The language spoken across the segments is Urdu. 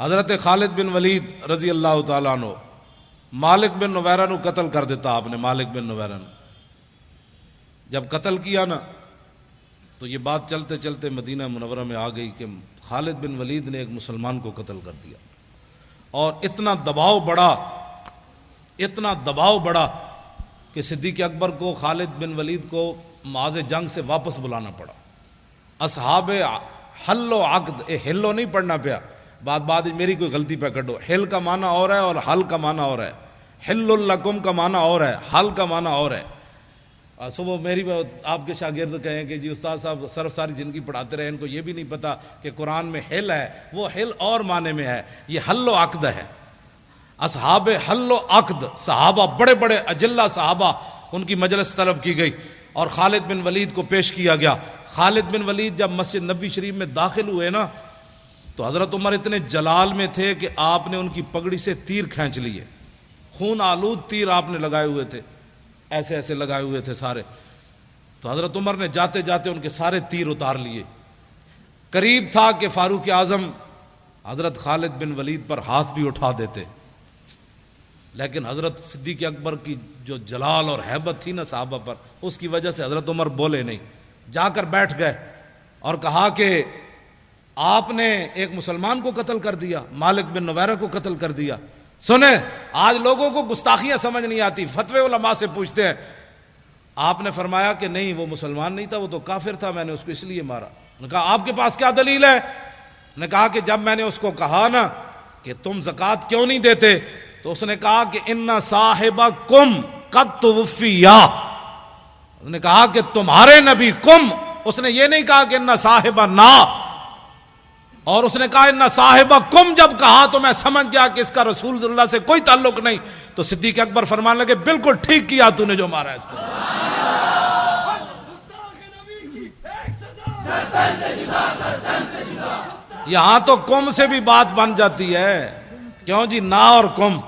حضرت خالد بن ولید رضی اللہ تعالیٰ عنہ مالک بن نویرہ نو قتل کر دیتا آپ نے. مالک بن نویرہ نے جب قتل کیا نا تو یہ بات چلتے چلتے مدینہ منورہ میں آ گئی کہ خالد بن ولید نے ایک مسلمان کو قتل کر دیا. اور اتنا دباؤ بڑا کہ صدیق اکبر کو خالد بن ولید کو معاذ جنگ سے واپس بلانا پڑا. اصحاب حل و عقد، ہلو نہیں پڑھنا پیا، بات میری کوئی غلطی پہ کٹو. حل کا معنی اور ہے اور حل کا معنی اور ہے. حل لکم کا معنی اور ہے، حل کا معنی اور ہے. صبح میری آپ کے شاگرد کہیں کہ جی استاد صاحب صرف ساری زندگی پڑھاتے رہے، ان کو یہ بھی نہیں پتا کہ قرآن میں حل ہے. وہ حل اور معنی میں ہے، یہ حل و عقد ہے. اصحاب حل و عقد صحابہ، بڑے بڑے اجلہ صحابہ، ان کی مجلس طلب کی گئی اور خالد بن ولید کو پیش کیا گیا. خالد بن ولید جب مسجد نبوی شریف میں داخل ہوئے نا تو حضرت عمر اتنے جلال میں تھے کہ آپ نے ان کی پگڑی سے تیر کھینچ لیے. خون آلود تیر آپ نے لگائے ہوئے تھے، ایسے ایسے لگائے ہوئے تھے سارے. تو حضرت عمر نے جاتے جاتے ان کے سارے تیر اتار لیے. قریب تھا کہ فاروق اعظم حضرت خالد بن ولید پر ہاتھ بھی اٹھا دیتے، لیکن حضرت صدیق اکبر کی جو جلال اور ہیبت تھی نا صحابہ پر، اس کی وجہ سے حضرت عمر بولے نہیں. جا کر بیٹھ گئے اور کہا کہ آپ نے ایک مسلمان کو قتل کر دیا، مالک بن نویرہ کو قتل کر دیا. سنیں، آج لوگوں کو گستاخیاں سمجھ نہیں آتی، فتوے علماء سے پوچھتے ہیں. آپ نے فرمایا کہ نہیں، وہ مسلمان نہیں تھا، وہ تو کافر تھا، میں نے اس کو اس لیے مارا. نے کہا آپ کے پاس کیا دلیل ہے؟ نے کہا کہ جب میں نے اس کو کہا نا کہ تم زکوٰۃ کیوں نہیں دیتے تو اس نے کہا کہ ان صاحبکم قد توفیا. اس نے کہا کہ تمہارے نبی کم، اس نے یہ نہیں کہا کہ ان صاحبنا، اور اس نے کہا ان صاحبکم. جب کہا تو میں سمجھ گیا کہ اس کا رسول صلی اللہ سے کوئی تعلق نہیں. تو صدیق اکبر فرمانے لگے بالکل ٹھیک کیا تو نے جو مارا ہے اس کو. یہاں تو کم سے بھی بات بن جاتی ہے، کیوں جی نا اور کم.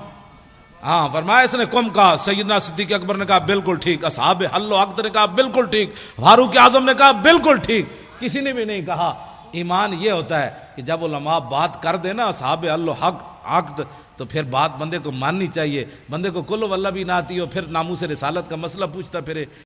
ہاں فرمایا اس نے کم کہا. سیدنا صدیق اکبر نے کہا بالکل ٹھیک، اصحاب حل و عقد نے کہا بالکل ٹھیک، فاروق اعظم نے کہا بالکل ٹھیک، کسی نے بھی نہیں کہا. ایمان یہ ہوتا ہے کہ جب علماء بات کر دے نا اصحاب حل و عقد تو پھر بات بندے کو ماننی چاہیے. بندے کو کل واللہ بھی نہ آتی ہو پھر ناموس رسالت کا مسئلہ پوچھتا پھرے.